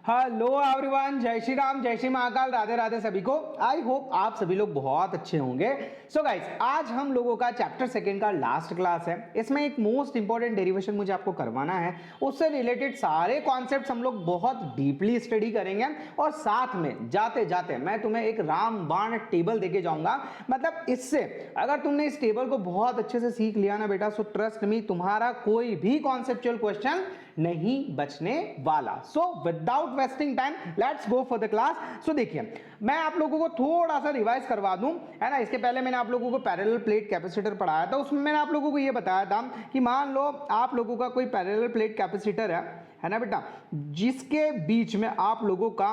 Hello everyone, जय श्री राम, जय श्री महाकाल, राधे राधे सभी को। आई होप आप सभी लोग बहुत अच्छे होंगे। सो गाइस, आज हम लोगों का चैप्टर सेकंड का लास्ट क्लास है। इसमें एक मोस्ट इंपॉर्टेंट डेरिवेशन मुझे आपको करवाना है। उससे रिलेटेड सारे कॉन्सेप्ट्स हम लोग बहुत डीपली स्टडी करेंगे और साथ में जाते जाते मैं तुम्हें एक रामबाण टेबल देके जाऊंगा। मतलब इससे अगर तुमने इस टेबल को बहुत अच्छे से सीख लिया ना बेटा, सो ट्रस्ट मी, तुम्हारा कोई भी कॉन्सेप्चुअल क्वेश्चन नहीं बचने वाला। So without wasting time let's go for the class. So देखिए, मैं आप लोगों को थोड़ा सा रिवाइज करवा दूं, है ना। इसके पहले मैंने आप लोगों को पैरेलल प्लेट कैपेसिटर पढ़ाया था। उसमें मैंने आप लोगों को ये बताया था कि मान लो आप लोगों का कोई पैरेलल प्लेट कैपेसिटर है ना बेटा, जिसके बीच में आप लोगों का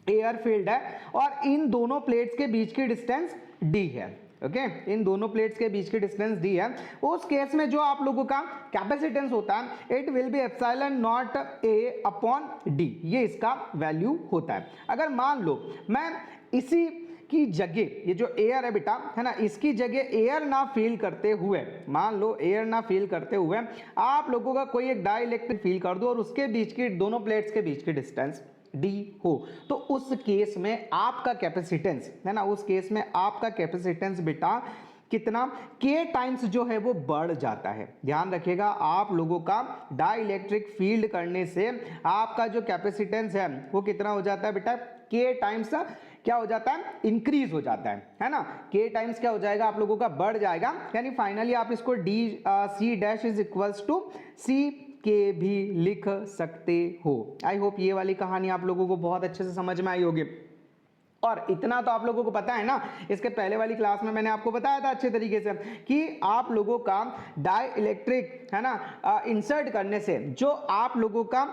एयर फील्ड है और इन दोनों प्लेट्स के बीच की डिस्टेंस डी है। ओके, इन दोनों प्लेट्स के बीच की डिस्टेंस डी है। उस केस में जो आप लोगों का कैपेसिटेंस होता है, it will be epsilon naught A upon D. ये इसका वैल्यू होता है। अगर मान लो मैं इसी की जगह, ये जो एयर है बेटा, है ना, इसकी जगह एयर ना फील करते हुए, मान लो एयर ना फील करते हुए आप लोगों का कोई एक डाइलेक्ट्रिक फील कर दो और उसके बीच की, दोनों प्लेट्स के बीच की डिस्टेंस डी हो, तो उस केस में आपका कैपेसिटेंस, है ना, उस केस में आपका कैपेसिटेंस बेटा कितना, के टाइम्स जो है वो बढ़ जाता है। ध्यान रखिएगा, आप लोगों का डाइलेक्ट्रिक फील्ड करने से आपका जो कैपेसिटेंस है वो कितना हो जाता है बेटा, के टाइम्स क्या हो जाता है, इंक्रीज हो जाता है ना। के टाइम्स क्या हो जाएगा, आप लोगों का बढ़ जाएगा। यानी फाइनली आप इसको D C dash is equals to C K भी लिख सकते हो। आई होप ये वाली कहानी आप लोगों को बहुत अच्छे से समझ में आई होगी। और इतना तो आप लोगों को पता है ना, इसके पहले वाली क्लास में मैंने आपको बताया था अच्छे तरीके से कि आप लोगों का डाई इलेक्ट्रिक, है ना, इंसर्ट करने से जो आप लोगों का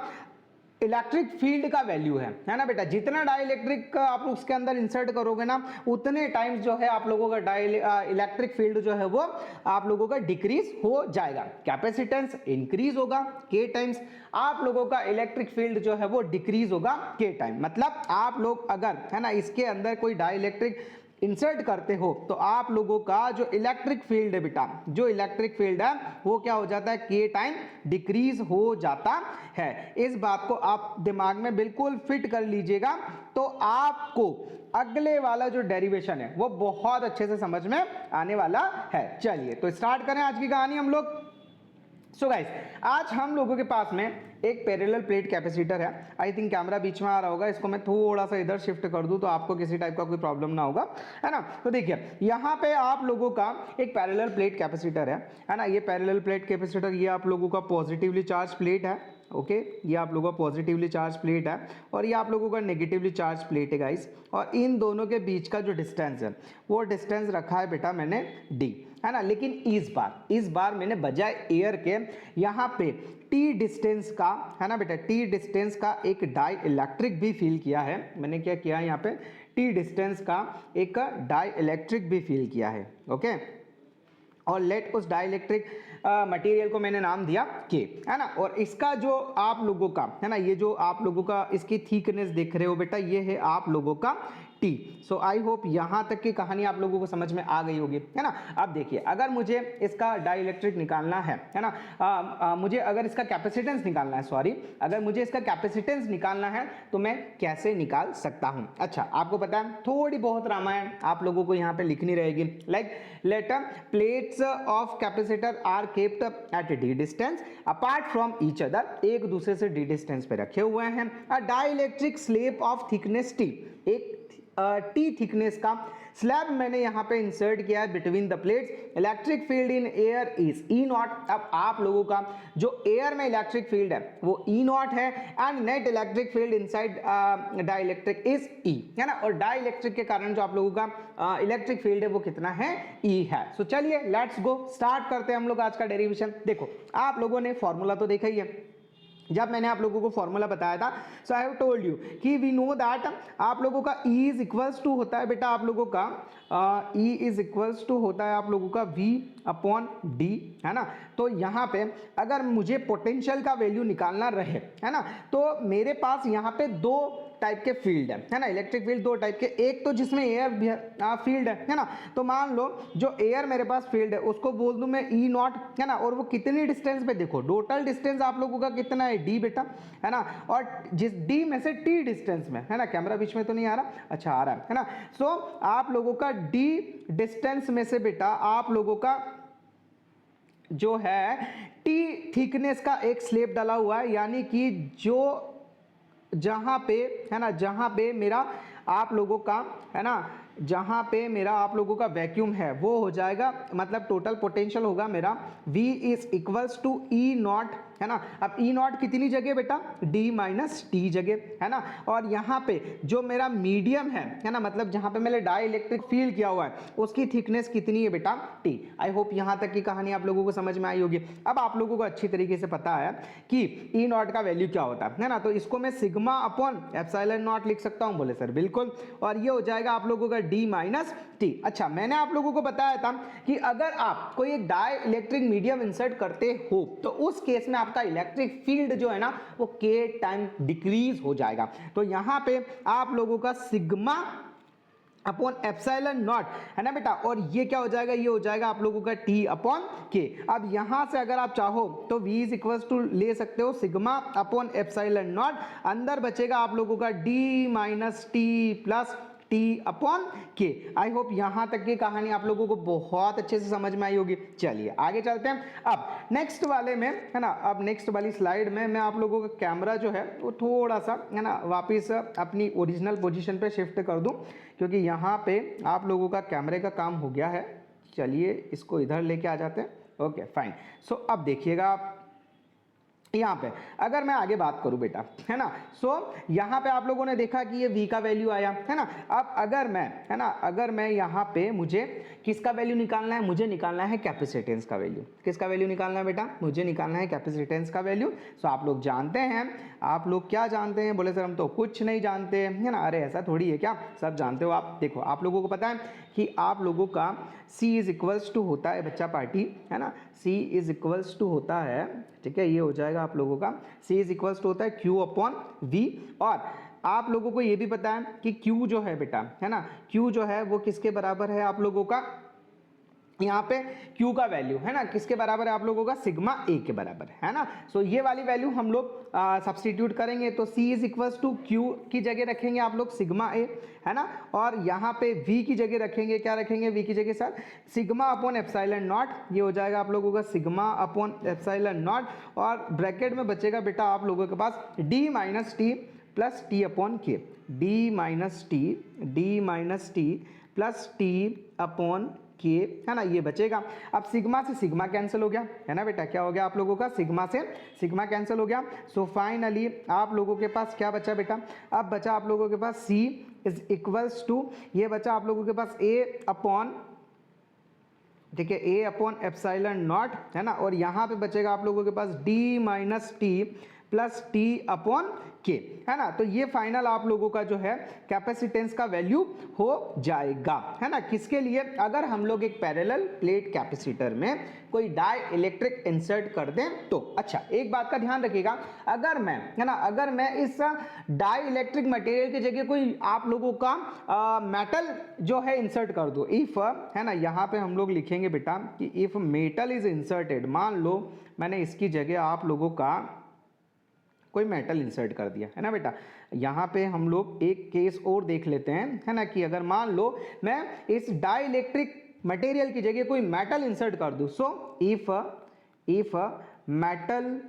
इलेक्ट्रिक फील्ड का वैल्यू है ना बेटा, जितना डाई इलेक्ट्रिक आप उसके अंदर इंसर्ट करोगे ना, उतने टाइम्स जो है आप लोगों का डाई इलेक्ट्रिक फील्ड जो है वो आप लोगों का डिक्रीज हो जाएगा। कैपेसिटेंस इंक्रीज होगा के टाइम्स, आप लोगों का इलेक्ट्रिक फील्ड जो है वो डिक्रीज होगा के टाइम। मतलब आप लोग अगर, है ना, इसके अंदर कोई डाई इलेक्ट्रिक इंसर्ट करते हो तो आप लोगों का जो इलेक्ट्रिक फील्ड है बेटा, जो इलेक्ट्रिक फील्ड है वो क्या हो जाता है, के टाइम डिक्रीज हो जाता है। इस बात को आप दिमाग में बिल्कुल फिट कर लीजिएगा, तो आपको अगले वाला जो डेरिवेशन है वो बहुत अच्छे से समझ में आने वाला है। चलिए तो स्टार्ट करें आज की कहानी हम लोग। सो गाइस, आज हम लोगों के पास में एक पैरेलल प्लेट कैपेसिटर है। आई थिंक कैमरा बीच में आ रहा होगा, इसको मैं थोड़ा सा इधर शिफ्ट कर दूं तो आपको किसी टाइप का कोई प्रॉब्लम ना होगा, है ना। तो देखिए, यहाँ पे आप लोगों का एक पैरेलल प्लेट कैपेसिटर है ना। ये पैरेलल प्लेट कैपेसिटर, ये आप लोगों का पॉजिटिवली चार्ज प्लेट है। ओके, ये आप लोगों का पॉजिटिवली चार्ज प्लेट है और ये आप लोगों का नेगेटिवली चार्ज प्लेट है गाइस। और इन दोनों के बीच का जो डिस्टेंस है वो डिस्टेंस रखा है बेटा मैंने डी, है ना। लेकिन इस बार मैंने बजाय एयर के यहाँ पे टी डिस्टेंस का, है ना बेटा, टी डिस्टेंस का एक डाई इलेक्ट्रिक भी फील किया है। मैंने क्या किया है, यहाँ पे टी डिस्टेंस का एक डाई इलेक्ट्रिक भी फील किया है। ओके, और लेट उस डाइलेक्ट्रिक मटेरियल को मैंने नाम दिया के, है ना। और इसका जो आप लोगों का, है ना, ये जो आप लोगों का इसकी थिकनेस देख रहे हो बेटा, ये है आप लोगों का टी। सो आई होप यहां तक की कहानी आप लोगों को समझ में आ गई होगी, है ना। अब देखिए, अगर मुझे इसका डाइलेक्ट्रिक निकालना है ना, मुझे अगर इसका कैपेसिटेंस निकालना है, सॉरी, अगर मुझे इसका कैपेसिटेंस निकालना है तो मैं कैसे निकाल सकता हूं। अच्छा, आपको पता है थोड़ी बहुत रामायण आप लोगों को यहाँ पे लिखनी रहेगी। Like let plates of capacitor are kept at D distance apart from each other, एक दूसरे से डी डिस्टेंस पे रखे हुए हैं। A dielectric slab of thickness T, एक टी थिकनेस का स्लैब मैंने यहाँ पे इंसर्ट किया है between the plates. Electric field in air is E naught. अब आप लोगों का जो एयर में इलेक्ट्रिक फील्ड है वो ई नॉट है and net electric field inside dielectric is E, है ना। और डाइलेक्ट्रिक के कारण जो आप लोगों का इलेक्ट्रिक फील्ड है वो कितना है, ई है। सो चलिए लेट्स गो, स्टार्ट करते हैं हम लोग आज का डेरिवेशन। देखो, आप लोगों ने फॉर्मूला तो देखा ही है। जब मैंने आप लोगों को फॉर्मूला बताया था, सो आई हैव टोल्ड यू कि वी नो दैट आप लोगों का E इज इक्वल्स टू होता है बेटा, आप लोगों का E इज इक्वल्स टू होता है आप लोगों का V अपॉन D, है ना। तो यहाँ पे अगर मुझे पोटेंशियल का वैल्यू निकालना रहे, है ना, तो मेरे पास यहाँ पे दो टाइप के फील्ड है ना, इलेक्ट्रिक फील्ड दो टाइप के, एक तो जिसमें एयर फील्ड है ना, तो मान लो जो एयर मेरे पास फील्ड है उसको बोल दूं मैं ई नॉट, है ना, और वो कितनी डिस्टेंस पे, देखो टोटल डिस्टेंस आप लोगों का कितना है, डी बेटा, है ना, और जिस डी में से टी डिस्टेंस में, है ना, कैमरा बीच में तो नहीं आ रहा, अच्छा आ रहा है ना, सो आप लोगों का डी डिस्टेंस में से बेटा आप लोगों का जो है टी थिकनेस का एक स्लेब डाला हुआ है, यानी कि जो जहां पे, है ना, जहां पे मेरा आप लोगों का, है ना, जहां पे मेरा आप लोगों का वैक्यूम है वो हो जाएगा, मतलब टोटल पोटेंशियल होगा मेरा V is equals to E naught, है ना। अब ई नॉट कितनी जगह बेटा, D माइनस टी जगह, है ना, और यहाँ पे जो मेरा मीडियम है ना, मतलब जहाँ पे मैंने डाई इलेक्ट्रिक फील्ड किया हुआ है उसकी थिकनेस कितनी है बेटा, T। आई होप यहाँ तक की कहानी आप लोगों को समझ में आई होगी। अब आप लोगों को अच्छी तरीके से पता है कि ई नॉट का वैल्यू क्या होता है ना, तो इसको मैं सिग्मा अपॉन एप्सिलॉन नॉट लिख सकता हूँ, बोले सर बिल्कुल, और ये हो जाएगा आप लोगों का D माइनस टी। अच्छा, मैंने आप लोगों को बताया था कि अगर आप कोई एक डाई इलेक्ट्रिक मीडियम इंसर्ट करते हो तो उस केस में आपका इलेक्ट्रिक फील्ड जो है ना वो k टाइम डिक्रीज हो जाएगा। तो यहां पे आप लोगों का सिग्मा अपॉन एप्सिलॉन नॉट, है ना बेटा, और ये क्या हो जाएगा, ये हो जाएगा आप लोगों का T अपॉन K। अब यहां से अगर आप चाहो तो V इज इक्वल्स टू ले सकते हो सिग्मा अपॉन एप्सिलॉन नॉट, अंदर बचेगा आप लोगों का D minus T plus T upon K। I hope यहां तक की कहानी आप लोगों को बहुत अच्छे से समझ में आई होगी। चलिए आगे चलते हैं। अब नेक्स्ट वाले में, है ना, अब नेक्स्ट वाली स्लाइड में मैं आप लोगों का कैमरा जो है वो थोड़ा सा, है ना, वापस अपनी ओरिजिनल पोजीशन पे शिफ्ट कर दूं, क्योंकि यहाँ पे आप लोगों का कैमरे का काम हो गया है। चलिए इसको इधर लेके आ जाते हैं। Okay fine. सो अब देखिएगा आप यहाँ पे अगर मैं आगे बात करूं बेटा, है ना, सो यहाँ पे आप लोगों ने देखा कि ये V का वैल्यू आया, है ना। अब अगर मैं, है ना, अगर मैं यहाँ पे मुझे किसका वैल्यू निकालना है, मुझे निकालना है कैपेसिटेंस का वैल्यू। किसका वैल्यू निकालना है बेटा, मुझे निकालना है कैपेसिटेंस का वैल्यू। सो आप लोग जानते हैं, आप लोग क्या जानते हैं, बोले सर हम तो कुछ नहीं जानते, है ना, अरे ऐसा थोड़ी है क्या, सब जानते हो आप। देखो आप लोगों को पता है कि आप लोगों का C इज इक्वल्स टू होता है बच्चा पार्टी, है ना, C इज इक्वल्स टू होता है, ठीक है, ये हो जाएगा आप लोगों का C इज इक्वल्स टू होता है Q अपॉन V। और आप लोगों को ये भी पता है कि Q जो है बेटा, है ना, Q जो है वो किसके बराबर है आप लोगों का, यहाँ पे Q का वैल्यू, है ना, किसके बराबर है आप लोगों का, सिग्मा A के बराबर है ना। सो ये वाली वैल्यू हम लोग सब्सटीट्यूट करेंगे, तो C is equals to Q की जगह रखेंगे आप लोग सिग्मा A, है ना, और यहाँ पे V की जगह रखेंगे, क्या रखेंगे, V की जगह sir sigma upon epsilon not, ये हो जाएगा आप लोगों का सिग्मा अपॉन एप्सिलॉन नॉट, और ब्रैकेट में बचेगा बेटा आप लोगों के पास D minus T plus T upon के, D minus T plus T upon के, है ना, ये बचेगा। अब सिग्मा से सिग्मा कैंसिल हो गया, है ना बेटा, क्या हो गया आप लोगों का, सिग्मा से सिग्मा कैंसिल हो गया। सो फाइनली आप लोगों के पास क्या बचा बेटा, अब बचा आप लोगों के पास C इज इक्वल्स टू, ये बचा आप लोगों के पास A अपॉन, ठीक है, A अपॉन एप्सिलॉन नॉट, है ना, और यहाँ पे बचेगा आप लोगों के पास D minus T plus T upon के, है ना। तो ये फाइनल आप लोगों का जो है कैपेसिटेंस का वैल्यू हो जाएगा, है ना। किसके लिए, अगर हम लोग एक पैरेलल प्लेट कैपेसिटर में कोई डाई इलेक्ट्रिक इंसर्ट कर दें तो। अच्छा एक बात का ध्यान रखिएगा, अगर मैं, है ना, अगर मैं इस डाई इलेक्ट्रिक मटेरियल की जगह कोई आप लोगों का मेटल जो है इंसर्ट कर दूं, इफ, है ना, यहाँ पे हम लोग लिखेंगे बेटा कि इफ मेटल इज इंसर्टेड, मान लो मैंने इसकी जगह आप लोगों का कोई मेटल इंसर्ट कर दिया, है ना बेटा। यहाँ पे हम लोग एक केस और देख लेते हैं, है ना, कि अगर मान लो मैं इस डाई इलेक्ट्रिक मटेरियल की जगह कोई मेटल इंसर्ट कर दूं, so if metal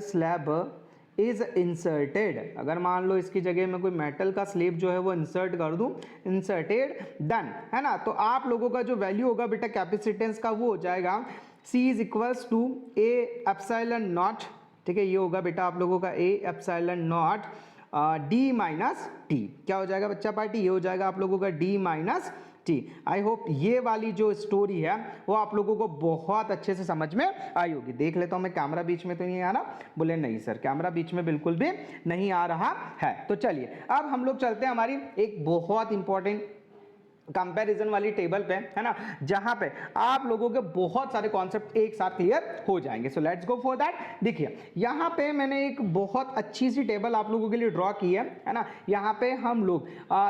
slab is inserted, अगर मान लो इसकी जगह मैं कोई मेटल का स्लेब जो है वो इंसर्ट कर दूं, इंसर्टेड डन, है ना, तो आप लोगों का जो वैल्यू होगा बेटा कैपेसिटेंस का वो हो जाएगा C is equals to A epsilon naught, ठीक है, ये होगा बेटा आप लोगों का A epsilon naught D minus T, क्या हो जाएगा बच्चा पार्टी, ये हो जाएगा आप लोगों का D माइनस टी। आई होप ये वाली जो स्टोरी है वो आप लोगों को बहुत अच्छे से समझ में आई होगी। देख लेता हूँ मैं कैमरा बीच में तो नहीं आ रहा, बोले नहीं सर कैमरा बीच में बिल्कुल भी नहीं आ रहा है। तो चलिए अब हम लोग चलते हैं हमारी एक बहुत इंपॉर्टेंट कंपैरिजन वाली टेबल पे, है ना, जहां पे आप लोगों के बहुत सारे कॉन्सेप्ट एक साथ क्लियर हो जाएंगे। So let's go for that. देखिए यहां पे मैंने एक बहुत अच्छी सी टेबल आप लोगों के लिए ड्रॉ की है ना। यहां पे हम लोग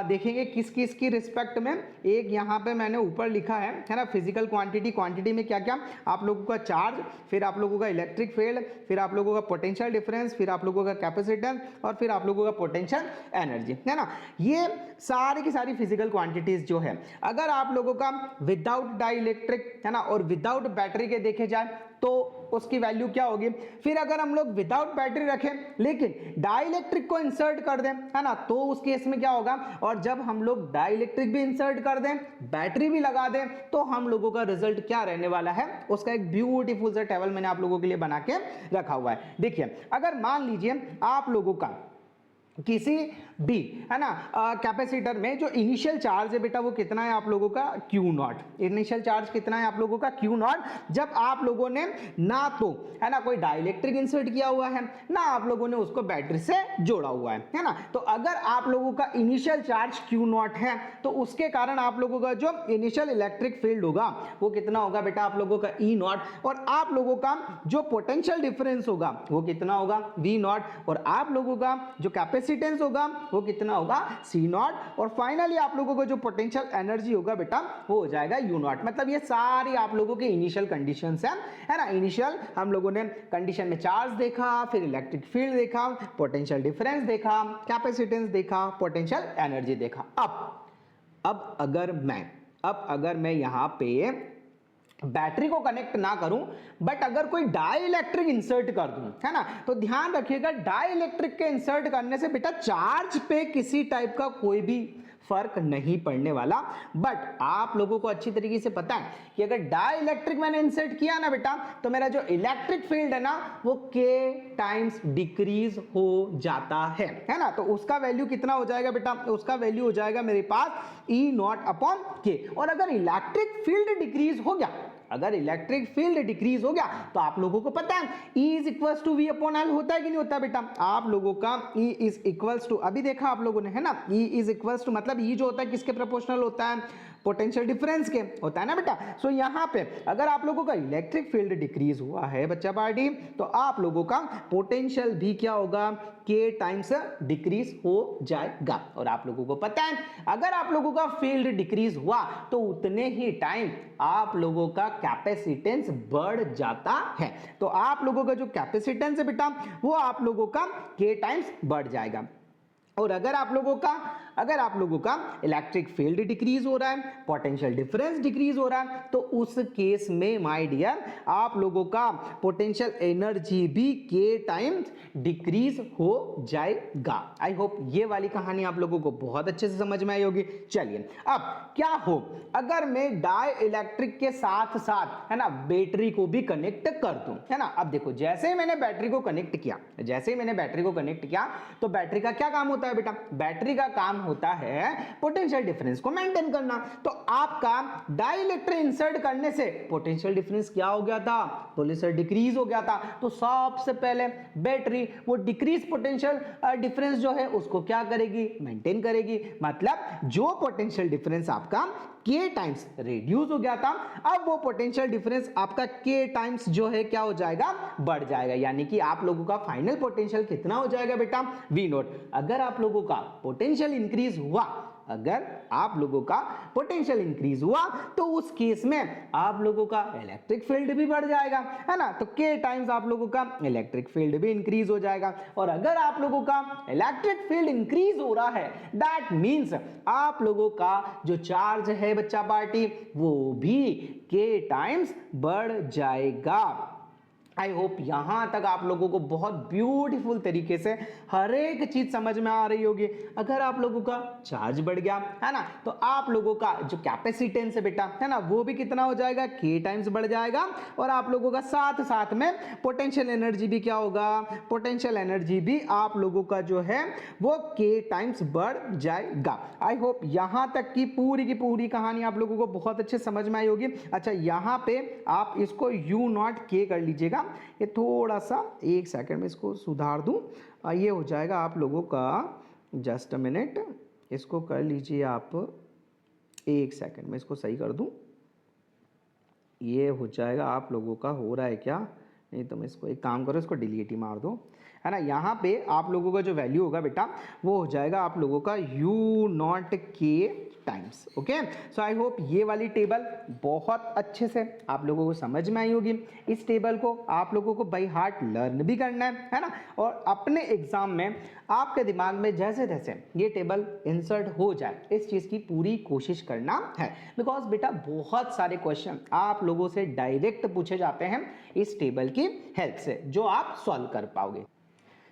देखेंगे किस किस की रिस्पेक्ट में। एक यहां पे मैंने ऊपर लिखा है ना, फिजिकल क्वांटिटी, क्वांटिटी में क्या क्या आप लोगों का चार्ज, फिर आप लोगों का इलेक्ट्रिक फील्ड, फिर आप लोगों का पोटेंशियल डिफरेंस, फिर आप लोगों का कैपेसिटेंस और फिर आप लोगों का पोटेंशियल एनर्जी, है ना। ये सारी की सारी फिजिकल क्वांटिटीज जो है, अगर आप लोगों का विदाउट डाइलेक्ट्रिक, है ना, और विदाउट बैटरी के देखे जाए तो उसकी वैल्यू क्या होगी। फिर अगर हम लोग विदाउट बैटरी रखें लेकिन डाइलेक्ट्रिक को इंसर्ट कर दें, है ना, तो उस केस में क्या होगा। और जब हम लोग डाइलेक्ट्रिक भी इंसर्ट कर दें, बैटरी भी लगा दें, तो हम लोगों का रिजल्ट क्या रहने वाला है, उसका एक ब्यूटीफुल सा टेबल मैंने आप लोगों के लिए बना के रखा हुआ है। देखिए अगर मान लीजिए आप लोगों का किसी भी, है ना, कैपेसिटर में जो इनिशियल चार्ज है बेटा वो कितना है आप लोगों का Q नॉट। इनिशियल चार्ज कितना है आप लोगों का Q नॉट। जब आप लोगों ने ना तो, है ना, कोई डाइलेक्ट्रिक इंसर्ट किया हुआ है, ना आप लोगों ने उसको बैटरी से जोड़ा हुआ है ना। तो अगर आप लोगों का इनिशियल चार्ज Q नॉट है तो उसके कारण आप लोगों का जो इनिशियल इलेक्ट्रिक फील्ड होगा वो कितना होगा बेटा आप लोगों का E नॉट। और आप लोगों का जो पोटेंशियल डिफरेंस होगा वो कितना होगा V नॉट। और आप लोगों का जो कैपेसिटेंस होगा वो कितना होगा C नॉट। और फाइनली आप लोगों को जो पोटेंशियल एनर्जी होगा बेटा वो हो जाएगा U नॉट। मतलब ये सारी आप लोगों के इनिशियल कंडीशंस हैं, है ना। इनिशियल हम लोगों ने कंडीशन में चार्ज देखा, फिर इलेक्ट्रिक फील्ड देखा, पोटेंशियल डिफरेंस देखा, कैपेसिटेंस देखा, पोटेंशियल एनर्जी देखा। अब अगर मैं यहां पे बैटरी को कनेक्ट ना करूं बट अगर कोई डाई इलेक्ट्रिक इंसर्ट कर दूं, है ना, तो ध्यान रखिएगा डाई इलेक्ट्रिक के इंसर्ट करने से बेटा चार्ज पे किसी टाइप का कोई भी फर्क नहीं पड़ने वाला। बट आप लोगों को अच्छी तरीके से पता है कि अगर डाई इलेक्ट्रिक मैंने इंसर्ट किया ना बेटा तो मेरा जो इलेक्ट्रिक फील्ड है ना वो K टाइम्स डिक्रीज हो जाता है ना। तो उसका वैल्यू कितना हो जाएगा बेटा, उसका वैल्यू हो जाएगा मेरे पास E नॉट अपॉन K। और अगर इलेक्ट्रिक फील्ड डिक्रीज हो गया, अगर इलेक्ट्रिक फील्ड डिक्रीज हो गया तो आप लोगों को पता है E is equals to V upon L होता है कि नहीं होता बेटा। आप लोगों का E इज इक्वल्स टू, अभी देखा आप लोगों ने, है ना, E इज इक्वल्स टू मतलब E जो होता है किसके प्रोपोर्शनल होता है, पोटेंशियल डिफरेंस के होता है ना बेटा। सो यहाँ पे अगर आप लोगों का इलेक्ट्रिक फील्ड डिक्रीज हुआ है बच्चा पार्टी तो आप लोगों का पोटेंशियल भी क्या होगा, K टाइम्स डिक्रीज हो जाएगा। और आप लोगों को पता है अगर आप लोगों का फील्ड डिक्रीज हुआ तो उतने ही टाइम आप लोगों का कैपेसिटेंस बढ़ जाता है। तो आप लोगों का जो कैपेसिटेंस है बेटा वो आप लोगों का K टाइम्स बढ़ जाएगा। और अगर आप लोगों का इलेक्ट्रिक फील्ड डिक्रीज हो रहा है, पोटेंशियल डिफरेंस डिक्रीज हो रहा है, तो उस केस में माय डियर आप लोगों का पोटेंशियल एनर्जी भी K टाइम्स डिक्रीज हो जाएगा। आई होप ये वाली कहानी आप लोगों को बहुत अच्छे से समझ में आई होगी। चलिए अब क्या हो अगर मैं डाई इलेक्ट्रिक के साथ साथ, है ना, बैटरी को भी कनेक्ट कर दूं, है ना। अब देखो जैसे ही मैंने बैटरी को कनेक्ट किया तो बैटरी का क्या काम होता है बेटा, बैटरी का काम होता है पोटेंशियल डिफरेंस को मेंटेन करना। तो आपका डाइलेक्ट्रिक इंसर्ट करने से पोटेंशियल डिफरेंस क्या हो गया था, पोटेंशियल डिक्रीज हो गया था। तो सबसे पहले बैटरी वो डिक्रीज पोटेंशियल डिफरेंस जो है उसको क्या करेगी, मेंटेन करेगी। मतलब जो पोटेंशियल डिफरेंस आपका K टाइम्स रिड्यूस हो गया था, अब वो पोटेंशियल डिफरेंस आपका K टाइम्स जो है क्या हो जाएगा, बढ़ जाएगा। यानी कि आप लोगों का फाइनल पोटेंशियल कितना हो जाएगा बेटा, V नॉट। अगर आप लोगों का पोटेंशियल इंक्रीज हुआ तो उस केस में आप लोगों का इलेक्ट्रिक फील्ड भी बढ़ जाएगा, है ना। तो K टाइम्स आप लोगों का इलेक्ट्रिक फील्ड भी इंक्रीज हो जाएगा। और अगर आप लोगों का इलेक्ट्रिक फील्ड इंक्रीज हो रहा है दैट मींस आप लोगों का जो चार्ज है बच्चा पार्टी वो भी K टाइम्स बढ़ जाएगा। आई होप यहां तक आप लोगों को बहुत ब्यूटीफुल तरीके से हर एक चीज समझ में आ रही होगी। अगर आप लोगों का चार्ज बढ़ गया, है ना, तो आप लोगों का जो कैपेसिटेंस है बेटा, है ना, वो भी कितना हो जाएगा, K टाइम्स बढ़ जाएगा। और आप लोगों का साथ साथ में पोटेंशियल एनर्जी भी क्या होगा, पोटेंशियल एनर्जी भी आप लोगों का जो है वो K टाइम्स बढ़ जाएगा। आई होप यहां तक की पूरी कहानी आप लोगों को बहुत अच्छे समझ में आई होगी। अच्छा यहां पे आप इसको U नॉट K कर लीजिएगा, ये थोड़ा सा एक सेकंड में इसको सुधार दूं, ये हो जाएगा आप लोगों का, जस्ट अ मिनट, इसको कर लीजिए आप एक सेकंड में इसको सही कर दूं, ये हो जाएगा आप लोगों का, हो रहा है क्या, नहीं तो मैं इसको एक काम करो, इसको डिलीट ही मार दो, है ना। यहाँ पे आप लोगों का जो वैल्यू होगा बेटा वो हो जाएगा आप लोगों का U0K times. Okay, so I hope ये वाली टेबल बहुत अच्छे से आप लोगों को समझ में आई होगी। इस टेबल को आप लोगों को बाय हार्ट लर्न भी करना है ना, और अपने एग्जाम में आपके दिमाग में जैसे तैसे ये टेबल इंसर्ट हो जाए इस चीज़ की पूरी कोशिश करना है, बिकॉज बेटा बहुत सारे क्वेश्चन आप लोगों से डायरेक्ट पूछे जाते हैं इस टेबल की हेल्प से, जो आप सॉल्व कर पाओगे।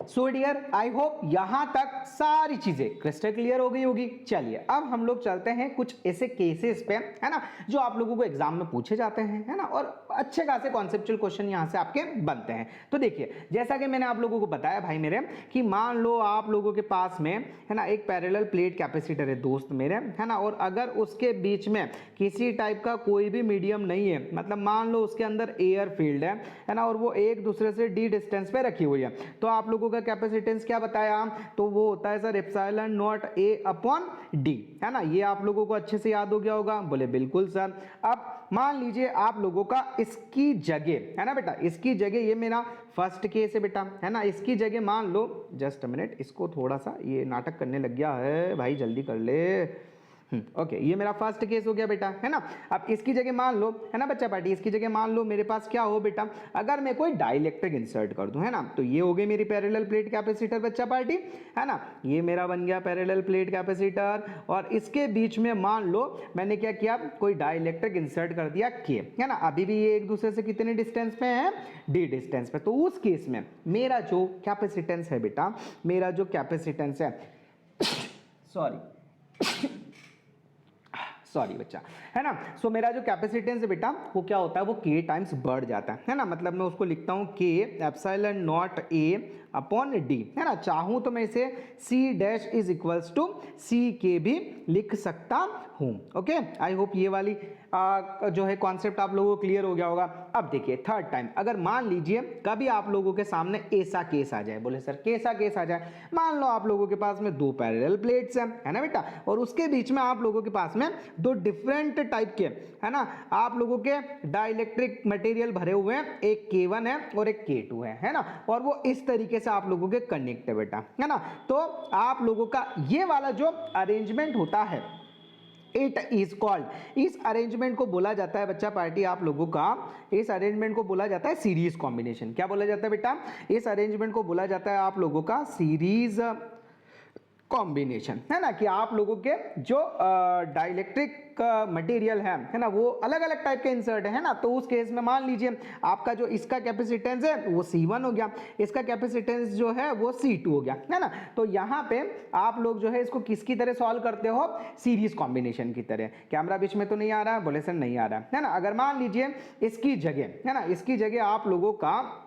सो डियर, आई होप यहां तक सारी चीजें क्रिस्टल क्लियर हो गई होगी। चलिए अब हम लोग चलते हैं कुछ ऐसे केसेस पे, है ना, जो आप लोगों को एग्जाम में पूछे जाते हैं, है ना, और अच्छे खासे कॉन्सेप्चुअल क्वेश्चन यहां से आपके बनते हैं। तो देखिए, जैसा कि मैंने आप लोगों को बताया भाई मेरे, कि मान लो आप लोगों के पास में, है ना, एक पैरेलल प्लेट कैपेसिटर है दोस्त मेरे, है ना, और अगर उसके बीच में किसी टाइप का कोई भी मीडियम नहीं है, मतलब मान लो उसके अंदर एयर फील्ड है ना, और वो एक दूसरे से डी डिस्टेंस पे रखी हुई है, तो आप लोगों का कैपेसिटेंस क्या बताया, तो वो होता है sir epsilon naught A upon D, है ना। ये आप लोगों को अच्छे से याद हो गया होगा, बोले बिल्कुल सर। अब मान लीजिए आप लोगों का इसकी जगह, है ना बेटा, इसकी जगह, ये मेरा फर्स्ट केस है बेटा, है ना, इसकी जगह मान लो, जस्ट अ मिनट, इसको थोड़ा सा ये नाटक करने लग गया है भाई, जल्दी कर ले। ओके, ये मेरा फर्स्ट केस हो गया बेटा, है ना। अब इसकी जगह मान लो, है ना बच्चा पार्टी, इसकी जगह मान लो मेरे पास क्या हो बेटा, अगर मैं कोई डाइलेक्ट्रिक इंसर्ट कर दूं, है ना, तो ये हो गई मेरी पैरेलल प्लेट कैपेसिटर बच्चा पार्टी, है ना, ये मेरा बन गया पैरेलल प्लेट कैपेसिटर, और इसके बीच में मान लो मैंने क्या किया, कोई डाइलेक्ट्रिक इंसर्ट कर दिया के, है ना। अभी भी ये एक दूसरे से कितने डिस्टेंस पे है, डी डिस्टेंस पे, तो उस केस में मेरा जो कैपेसिटेंस है बेटा, मेरा जो कैपेसिटेंस है सॉरी बच्चा, है ना, सो मेरा जो कैपेसिटेंस है बेटा वो क्या होता है, वो के टाइम्स बढ़ जाता है ना, मतलब मैं उसको लिखता हूँ K epsilon naught A upon D, है ना। चाहूँ तो मैं इसे C dash is equals to C K भी लिख सकता हूँ। ओके, आई होप ये वाली जो है कॉन्सेप्ट आप लोगों को क्लियर हो गया होगा। अब देखिए थर्ड टाइम, अगर मान लीजिए कभी आप लोगों के सामने ऐसा केस आ जाए, बोले सर कैसा केस आ जाए, मान लो आप लोगों के पास में दो पैरेलल प्लेट्स हैं, है ना बेटा, और उसके बीच में आप लोगों के पास में दो डिफरेंट टाइप के, है ना, आप लोगों के डाइलेक्ट्रिक मटेरियल भरे हुए हैं, एक K1 है और एक K2 है ना, और वो इस तरीके से आप लोगों के कनेक्ट है बेटा, है ना। तो आप लोगों का ये वाला जो अरेंजमेंट होता है, इट इज कॉल्ड, इस अरेंजमेंट को बोला जाता है बच्चा पार्टी आप लोगों का, इस अरेंजमेंट को बोला जाता है सीरीज कॉम्बिनेशन। क्या बोला जाता है बेटा, इस अरेंजमेंट को बोला जाता है आप लोगों का सीरीज कॉम्बिनेशन, है ना, कि आप लोगों के जो डाइलेक्ट्रिक मटेरियल है ना, वो अलग अलग टाइप के इंसर्ट है ना। तो उस केस में मान लीजिए आपका जो इसका कैपेसिटेंस है वो C1 हो गया, इसका कैपेसिटेंस जो है वो C2 हो गया, है ना। तो यहाँ पे आप लोग जो है इसको किसकी तरह सॉल्व करते हो, सीरीज कॉम्बिनेशन की तरह। कैमरा बीच में तो नहीं आ रहा, बोले सर नहीं आ रहा, है ना। अगर मान लीजिए इसकी जगह, है ना, इसकी जगह आप लोगों का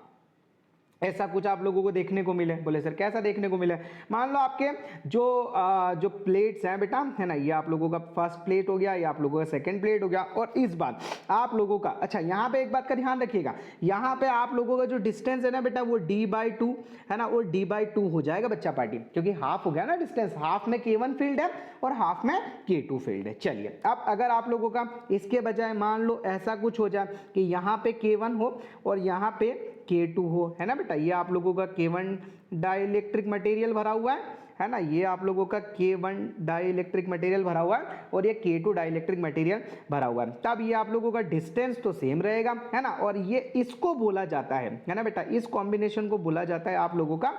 ऐसा कुछ आप लोगों को देखने को मिले, बोले सर कैसा देखने को मिले, मान लो आपके जो प्लेट्स हैं बेटा, है ना, ये आप लोगों का फर्स्ट प्लेट हो गया, ये आप लोगों का सेकंड प्लेट हो गया, और इस बार आप लोगों का, अच्छा यहाँ पे एक बात का ध्यान रखिएगा, यहाँ पे आप लोगों का जो डिस्टेंस है ना बेटा वो d/2 है ना, वो d/2 हो जाएगा बच्चा पार्टी, क्योंकि हाफ हो गया ना डिस्टेंस, हाफ में K1 फील्ड है और हाफ में K2 फील्ड है। चलिए अब अगर आप लोगों का इसके बजाय मान लो ऐसा कुछ हो जाए कि यहाँ पे K1 हो और यहाँ पे K2 हो, है ना बेटा, ये आप लोगों का K1 डाइलेक्ट्रिक मटेरियल भरा हुआ है ना, ये आप लोगों का K1 डाइलेक्ट्रिक मटेरियल भरा हुआ है और ये K2 डाइलेक्ट्रिक मटेरियल भरा हुआ है, तब ये आप लोगों का डिस्टेंस तो सेम रहेगा, है ना। और ये इसको बोला जाता है ना बेटा, इस कॉम्बिनेशन को बोला जाता है आप लोगों का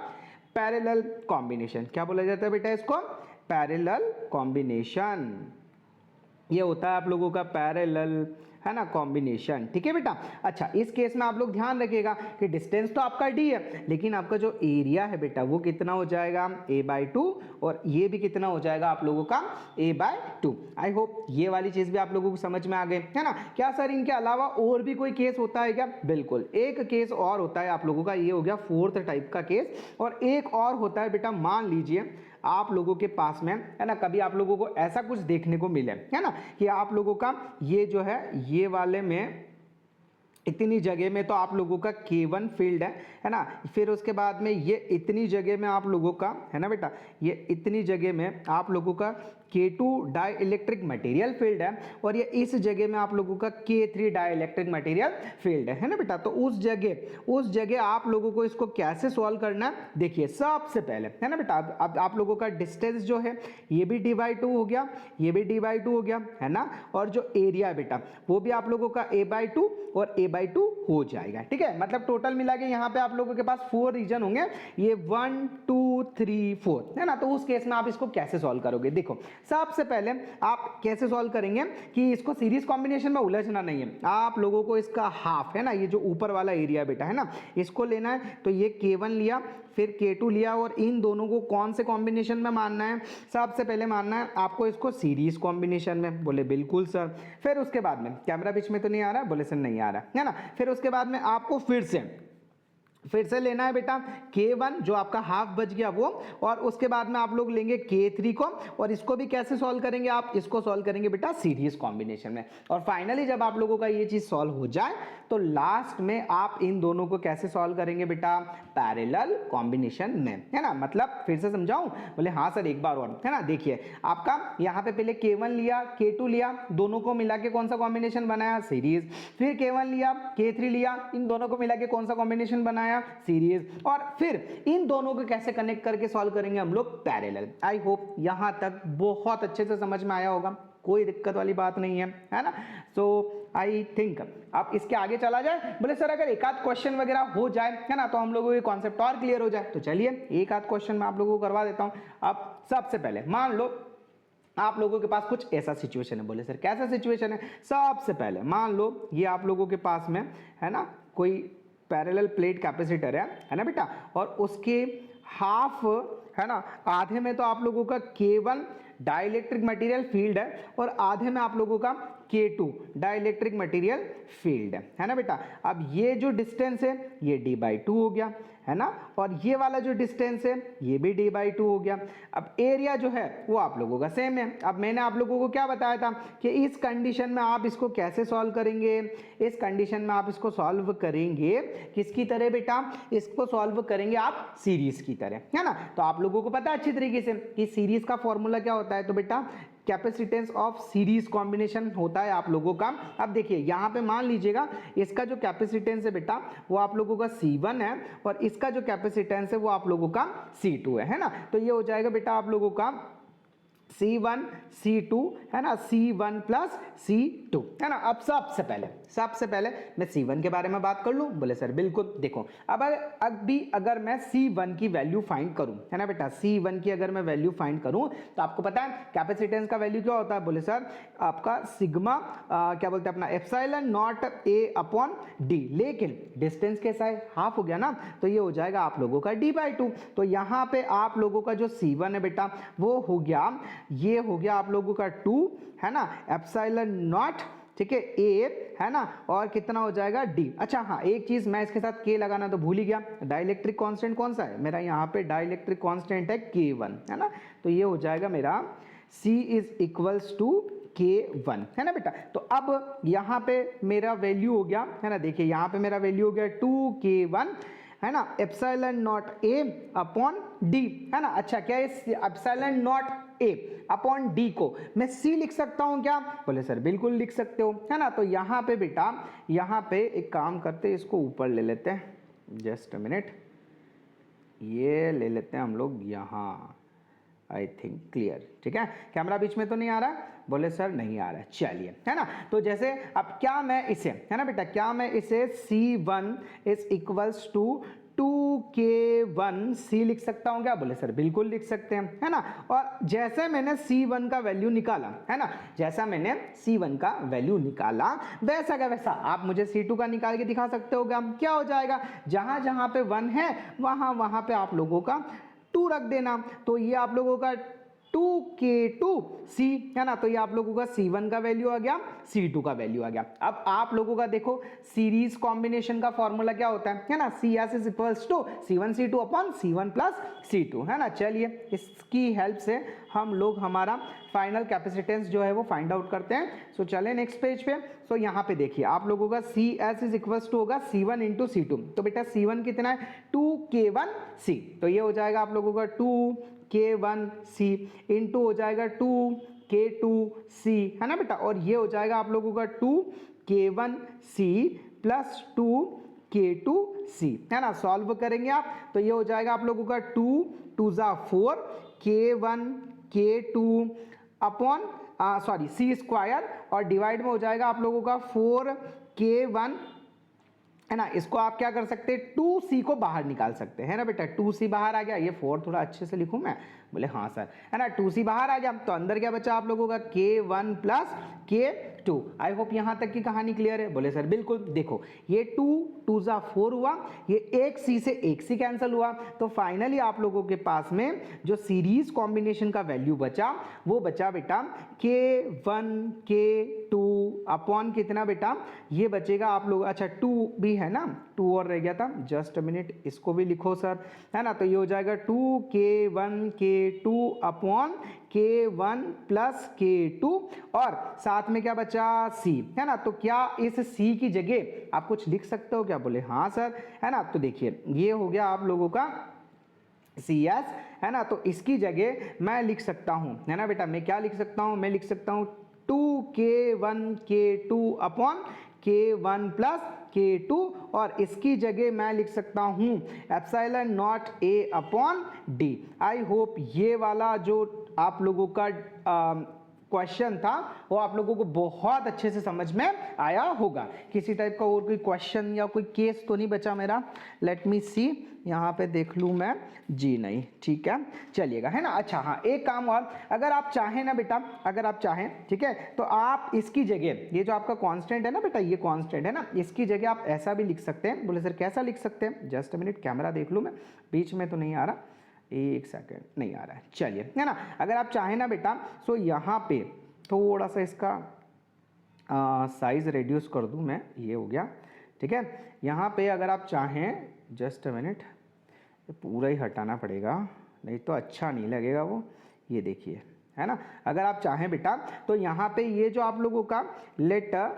पैरेलल कॉम्बिनेशन। क्या बोला जाता है बेटा इसको, पैरेलल कॉम्बिनेशन। ये होता है आप लोगों का पैरेलल, है ना, कॉम्बिनेशन, ठीक है बेटा। अच्छा इस केस में आप लोग ध्यान रखिएगा कि डिस्टेंस तो आपका d है, लेकिन आपका जो एरिया है बेटा वो कितना हो जाएगा, a/2, और ये भी कितना हो जाएगा आप लोगों का a/2। आई होप ये वाली चीज भी आप लोगों को समझ में आ गई, है ना। क्या सर इनके अलावा और भी कोई केस होता है क्या, बिल्कुल एक केस और होता है आप लोगों का, ये हो गया फोर्थ टाइप का केस, और एक और होता है बेटा, मान लीजिए आप लोगों के पास में, है ना, कभी आप लोगों को ऐसा कुछ देखने को मिले, है ना, कि आप लोगों का ये जो है ये वाले में इतनी जगह में तो आप लोगों का K1 फील्ड है ना, फिर उसके बाद में ये इतनी जगह में आप लोगों का, है ना बेटा, ये इतनी जगह में आप लोगों का K2 die electric material field है और ये इस जगह में आप लोगों का K3 die electric material field है ना बेटा। तो उस जगह आप लोगों को इसको कैसे सॉल्व करना है, देखिए सबसे पहले है ना बेटा, अब आप लोगों का डिस्टेंस जो है ये भी d/2 हो गया, ये भी d/2 हो गया है ना, और जो एरिया है बेटा वो भी आप लोगों का a/2 और a/2 हो जाएगा, ठीक है। मतलब टोटल मिला के यहाँ पे आप लोगों के पास 4 रीजन होंगे, ये 1 2 3 4 है ना। तो उस केस में आप इसको कैसे सॉल्व करोगे, देखो सबसे पहले आप कैसे सॉल्व करेंगे कि इसको सीरीज कॉम्बिनेशन में उलझना नहीं है, आप लोगों को इसका हाफ है ना, ये जो ऊपर वाला एरिया बेटा है ना, इसको लेना है। तो ये K1 लिया, फिर K2 लिया, और इन दोनों को कौन से कॉम्बिनेशन में मानना है, सबसे पहले मानना है आपको इसको सीरीज कॉम्बिनेशन में। बोले बिल्कुल सर। फिर उसके बाद में कैमरा बीच में तो नहीं आ रहा, बोले सर नहीं आ रहा है ना। फिर उसके बाद में आपको फिर से लेना है बेटा K1 जो आपका हाफ बच गया वो, और उसके बाद में आप लोग लेंगे K3 को, और इसको भी कैसे सॉल्व करेंगे, आप इसको सॉल्व करेंगे बेटा सीरीज कॉम्बिनेशन में। और फाइनली जब आप लोगों का ये चीज सॉल्व हो जाए तो लास्ट में आप इन दोनों को कैसे सॉल्व करेंगे बेटा, पैरेलल कॉम्बिनेशन में, है ना। मतलब फिर से समझाऊं, बोले हाँ सर एक बार और, है ना। देखिए आपका यहाँ पे पहले K1 लिया, K2 लिया, दोनों को मिला के कौन सा कॉम्बिनेशन बनाया, सीरीज। फिर K1 लिया, K3 लिया, इन दोनों को मिला के कौन सा कॉम्बिनेशन बनाया, सीरीज। और फिर इन दोनों को कैसे कनेक्ट करके सॉल्व करेंगे हम लोग, पैरेलल। आई होप यहां तक बहुत अच्छे से समझ में आया होगा, कोई दिक्कत वाली बात नहीं है ना। सो आई थिंक अब इसके आगे चला जाए। बोले सर अगर एक आध क्वेश्चन वगैरह हो जाए है ना, तो हम लोगों को कॉन्सेप्ट और क्लियर हो जाए, तो चलिए एक आध क्वेश्चन मैं आप लोगों को करवा देता हूं। अब सबसे पहले मान लो आप लोगों के पास कुछ ऐसा सिचुएशन है। बोले सर कैसा सिचुएशन है, सबसे पहले मान लो ये आप लोगों के पास में है ना कोई पैरेलल प्लेट कैपेसिटर है ना बेटा, और उसके हाफ है ना, आधे में तो आप लोगों का K1 डाइलेक्ट्रिक मटेरियल फील्ड है और आधे में आप लोगों का K2 डाइलेक्ट्रिक मटेरियल फील्ड है ना बेटा। अब ये जो डिस्टेंस है ये d/2 हो गया है ना, और ये वाला जो डिस्टेंस है ये भी d/2 हो गया। अब एरिया जो है वो आप लोगों का सेम है। अब मैंने आप लोगों को क्या बताया था कि इस कंडीशन में आप इसको कैसे सॉल्व करेंगे, इस कंडीशन में आप इसको सॉल्व करेंगे किसकी तरह बेटा, इसको सॉल्व करेंगे आप सीरीज की तरह, है ना। तो आप लोगों को पता है अच्छी तरीके से कि सीरीज का फॉर्मूला क्या होता है, तो बेटा कैपेसिटेंस ऑफ सीरीज कॉम्बिनेशन होता है आप लोगों का। अब देखिए यहाँ पे मान लीजिएगा इसका जो कैपेसिटेंस है बेटा वो आप लोगों का C1 है, और इसका जो कैपेसिटेंस है वो आप लोगों का C2 है ना। तो ये हो जाएगा बेटा आप लोगों का C1 C2 है ना, C1 प्लस C2 है ना। अब सबसे पहले मैं C1 के बारे में बात कर लूं, बोले सर बिल्कुल। देखो अब अभी अगर मैं C1 की वैल्यू फाइंड करूं है ना बेटा, C1 की अगर मैं वैल्यू फाइंड करूं तो आपको पता है कैपेसिटेंस का वैल्यू क्या होता है, बोले सर आपका सिग्मा क्या बोलते हैं अपना epsilon naught A upon D, लेकिन डिस्टेंस कैसा है, हाफ हो गया ना, तो ये हो जाएगा आप लोगों का d/2। तो यहाँ पे आप लोगों का जो C1 है बेटा वो हो गया, ये हो गया आप लोगों का 2 है ना, एप्सिलॉन नॉट, ठीक है, A है ना, और कितना हो जाएगा D। अच्छा हाँ एक चीज मैं इसके साथ K लगाना तो भूल ही गया, डाइलेक्ट्रिक कांस्टेंट कौन सा है मेरा, यहाँ पे डाइलेक्ट्रिक कांस्टेंट है K1 है ना। तो ये हो जाएगा मेरा C is equals to K1 है ना बेटा। तो अब यहाँ पे मेरा वैल्यू हो गया है ना, देखिए यहाँ पे मेरा वैल्यू हो गया 2K1 है ना, epsilon naught A upon D है ना। अच्छा क्या है epsilon naught A upon D को मैं C लिख सकता हूं क्या, बोले सर बिल्कुल लिख सकते हो है ना। तो यहाँ पे बेटा यहाँ पे एक काम करते हैं, इसको ऊपर ले लेते हैं, जस्ट अ मिनट, ये ले लेते हैं हम लोग यहाँ, आई थिंक क्लियर, ठीक है। कैमरा बीच में तो नहीं आ रहा, बोले सर नहीं आ रहा है, चलिए है ना। तो जैसे अब क्या मैं इसे है ना बेटा, क्या मैं इसे C1 is equals to 2K1C लिख सकता हूं क्या, बोले सर बिल्कुल लिख सकते हैं है ना। और जैसे मैंने C1 का वैल्यू निकाला है ना, जैसा मैंने C1 का वैल्यू निकाला वैसा का वैसा आप मुझे C2 का निकाल के दिखा सकते हो क्या हो जाएगा, जहां जहां पे 1 है वहां वहां पे आप लोगों का 2 रख देना। तो ये आप लोगों का 2K2C है ना, तो ये आप लोगों का C1 का वैल्यू आ गया, C2 का वैल्यू आ गया। अब आप लोगों का देखो सीरीज कॉम्बिनेशन का फॉर्मूला क्या होता है ना, CS is equals to C1 C2 upon C1 plus C2 है ना। चलिए इसकी हेल्प से हम लोग हमारा फाइनल कैपेसिटेंस जो है वो फाइंड आउट करते हैं। सो चले नेक्स्ट पेज पे। सो यहाँ पे देखिए आप लोगों का CS इज इक्वल्स टू होगा C1 इंटू C2, तो बेटा C1 कितना है 2K1C, तो ये हो जाएगा आप लोगों का 2 K1C इंटू हो जाएगा 2K2C, है ना बेटा, और ये हो जाएगा आप लोगों का 2K1C प्लस 2K2C, है ना। सॉल्व करेंगे आप तो ये हो जाएगा आप लोगों का 2 × 4 K1 K2 upon C square, और डिवाइड में हो जाएगा आप लोगों का 4K1, है ना। इसको आप क्या कर सकते हैं, 2C को बाहर निकाल सकते हैं, है ना बेटा। 2C बाहर आ गया, ये 4 थोड़ा अच्छे से लिखूं मैं, बोले हाँ सर, है ना। 2C बाहर आ गया तो अंदर क्या बचा आप लोगों का K1 plus K2। I hope यहां तक की कहानी क्लियर है, बोले सर बिल्कुल। देखो ये 2 × 4 हुआ, ये एक C से एक C कैंसिल हुआ, तो फाइनली आप लोगों के पास में जो सीरीज कॉम्बिनेशन का वैल्यू बचा वो बचा बेटा K1 K2 अपॉन कितना बेटा, ये बचेगा आप लोग, अच्छा 2 भी है ना, 2 और रह गया था, जस्ट अ मिनट, इसको भी लिखो सर, है ना। तो ये हो जाएगा 2K1 K2 upon K1 plus K2, और साथ में क्या बचा C, है ना। तो क्या इस C की जगह आप कुछ लिख सकते हो क्या, बोले हाँ सर, है ना। तो देखिए ये हो गया आप लोगों का CS, है ना। तो इसकी जगह मैं लिख सकता हूं, है ना बेटा, मैं क्या लिख सकता हूं, मैं लिख सकता हूं 2K1 K2 upon K1 plus K2, और इसकी जगह मैं लिख सकता हूं epsilon naught A upon D। I hope ये वाला जो आप लोगों का क्वेश्चन था वो आप लोगों को बहुत अच्छे से समझ में आया होगा। किसी टाइप का और कोई क्वेश्चन या कोई केस तो नहीं बचा मेरा, लेट मी सी, यहाँ पे देख लूँ मैं, जी नहीं, ठीक है चलिएगा, है ना। अच्छा हाँ, एक काम और, अगर आप चाहें ना बेटा, अगर आप चाहें, ठीक है, तो आप इसकी जगह, ये जो आपका कांस्टेंट है ना बेटा, ये कांस्टेंट है ना, इसकी जगह आप ऐसा भी लिख सकते हैं। बोले सर कैसा लिख सकते हैं, जस्ट अ मिनट, कैमरा देख लूँ मैं, बीच में तो नहीं आ रहा, एक सेकेंड, नहीं आ रहा है, चलिए, है ना। अगर आप चाहें ना बेटा, सो यहाँ पे थोड़ा सा इसका साइज रिड्यूस कर दूं मैं, ये हो गया, ठीक है। यहाँ पे अगर आप चाहें, जस्ट अ मिनट, पूरा ही हटाना पड़ेगा, नहीं तो अच्छा नहीं लगेगा वो, ये देखिए, है ना। अगर आप चाहें बेटा तो यहाँ पे ये जो आप लोगों का लेटर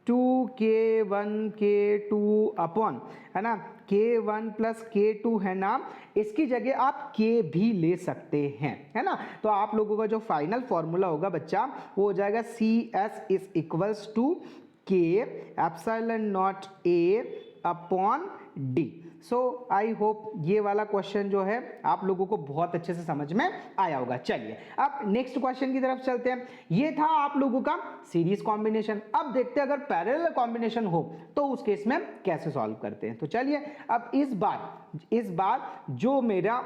2K1 K2 अपॉन, है ना, K1 प्लस K2 है ना, इसकी जगह आप K भी ले सकते हैं, है ना। तो आप लोगों का जो फाइनल फॉर्मूला होगा बच्चा वो हो जाएगा CS is equals to K epsilon naught A upon D। So I hope ये वाला क्वेश्चन जो है आप लोगों को बहुत अच्छे से समझ में आया होगा। चलिए अब नेक्स्ट क्वेश्चन की तरफ चलते हैं। ये था आप लोगों का सीरीज कॉम्बिनेशन। अब देखते हैं अगर पैरेलल कॉम्बिनेशन हो तो उस केस में कैसे सॉल्व करते हैं। तो चलिए अब इस बार जो मेरा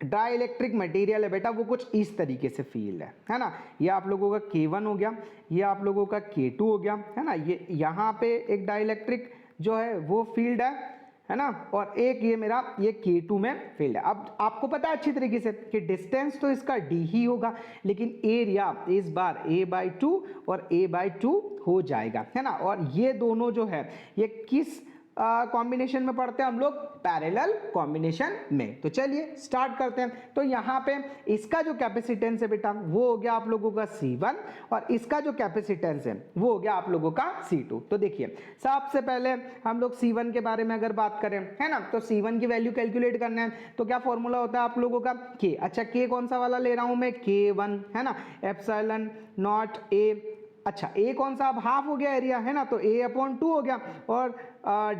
डाइलेक्ट्रिक मटेरियल है बेटा वो कुछ इस तरीके से फील्ड है ना। ये आप लोगों का K1 हो गया, ये आप लोगों का K2 हो गया, है ना। ये यहाँ पे एक डाइलेक्ट्रिक जो है वो फील्ड है ना, और एक ये मेरा ये K2 में फील्ड है। अब आपको पता है अच्छी तरीके से कि डिस्टेंस तो इसका D ही होगा, लेकिन एरिया इस बार A/2 और A/2 हो जाएगा, है ना। और ये दोनों जो है ये किस कॉम्बिनेशन में पढ़ते हैं हम लोग, पैरेलल कॉम्बिनेशन में। तो चलिए स्टार्ट करते हैं। तो यहाँ पे इसका जो कैपेसिटेंस है बेटा वो हो गया आप लोगों का C1 और इसका जो कैपेसिटेंस है वो हो गया आप लोगों का C2। तो देखिए सबसे पहले हम लोग C1 के बारे में अगर बात करें, है ना, तो C1 की वैल्यू कैलकुलेट करना है तो क्या फॉर्मूला होता है आप लोगों का K। अच्छा K कौन सा वाला ले रहा हूं मैं, K1, है ना, एप्सिलॉन नॉट A। अच्छा A कौन सा, अब हाफ हो गया एरिया, है ना, तो A/2 हो गया और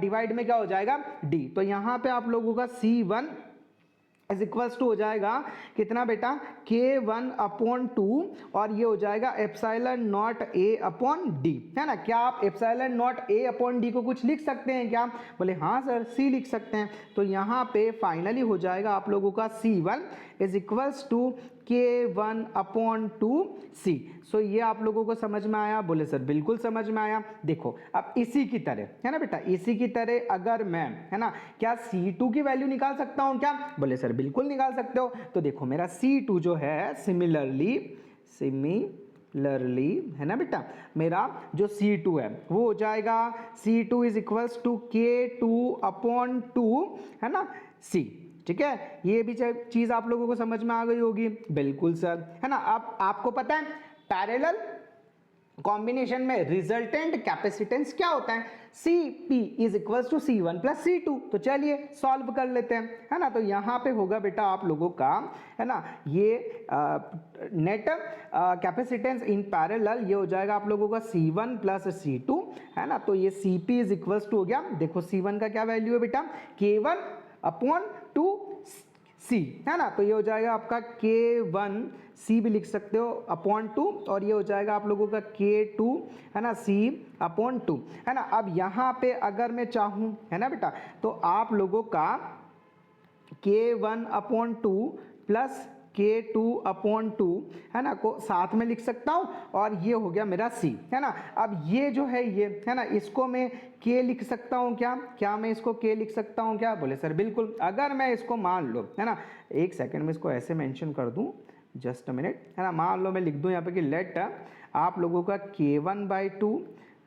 डिवाइड में क्या हो जाएगा D। तो यहाँ पे आप लोगों का C1 इज इक्वल्स टू हो जाएगा कितना बेटा, K1/2 और ये हो जाएगा एप्सिलॉन नॉट A/D, है ना। क्या आप एप्सिलॉन नॉट A/D को कुछ लिख सकते हैं क्या, बोले हाँ सर C लिख सकते हैं। तो यहाँ पे फाइनली हो जाएगा आप लोगों का C1 is equals to K1/2C। सो ये आप लोगों को समझ में आया, बोले सर बिल्कुल समझ में आया। देखो अब इसी की तरह, है ना बेटा, इसी की तरह अगर मैं, है ना, क्या C2 की वैल्यू निकाल सकता हूं क्या, बोले सर बिल्कुल निकाल सकते हो। तो देखो मेरा C2 जो है सिमिलरली, है ना बेटा, मेरा जो C2 है वो हो जाएगा C2 is equals to K2/2, है ना, C। ठीक है, ये भी चीज आप लोगों को समझ में आ गई होगी, बिल्कुल सर, है ना। अब आपको पता है पैरेलल कॉम्बिनेशन में रिजल्टेंट कैपेसिटेंस क्या होता है, C P is equals to C1 plus C2। तो चलिए सॉल्व कर लेते हैं, है ना। तो यहाँ पे होगा बेटा आप लोगों का, है ना, ये नेट कैपेसिटेंस इन पैरेलल, ये हो जाएगा आप लोगों का C1 प्लस C2, है ना। तो ये Cp इज इक्वल्स टू हो गया, देखो C1 का क्या वैल्यू है बेटा, K1 अपॉन 2C, है ना। तो ये हो जाएगा आपका K1C भी लिख सकते हो अपॉन 2, और ये हो जाएगा आप लोगों का K2, है ना, C अपॉन 2, है ना। अब यहाँ पे अगर मैं चाहूँ, है ना बेटा, तो आप लोगों का K1 upon 2 plus K2 upon 2, है ना, को साथ में लिख सकता हूँ, और ये हो गया मेरा C, है ना। अब ये जो है ये, है ना, इसको मैं K लिख सकता हूँ क्या मैं इसको K लिख सकता हूँ क्या? बोले सर बिल्कुल। अगर मैं इसको मान लो, है ना, एक सेकंड में इसको ऐसे मेंशन कर दूँ, जस्ट अ मिनट, है ना, मान लो मैं लिख दूँ यहाँ पे कि लेट आप लोगों का K1/2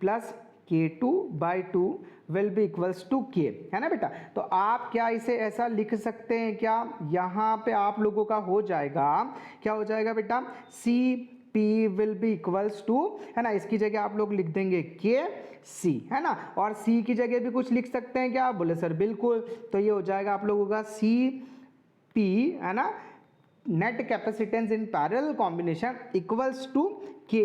plus K2/2 will be equals to K, है ना बेटा। तो आप क्या इसे ऐसा लिख सकते हैं क्या? यहाँ पे आप लोगों का हो जाएगा, क्या हो जाएगा बेटा, CP will be equals to, है ना, इसकी जगह आप लोग लिख देंगे KC, है ना, और C की जगह भी कुछ लिख सकते हैं क्या? बोले सर बिल्कुल। तो ये हो जाएगा आप लोगों का CP, है ना, net capacitance in parallel combination equals to K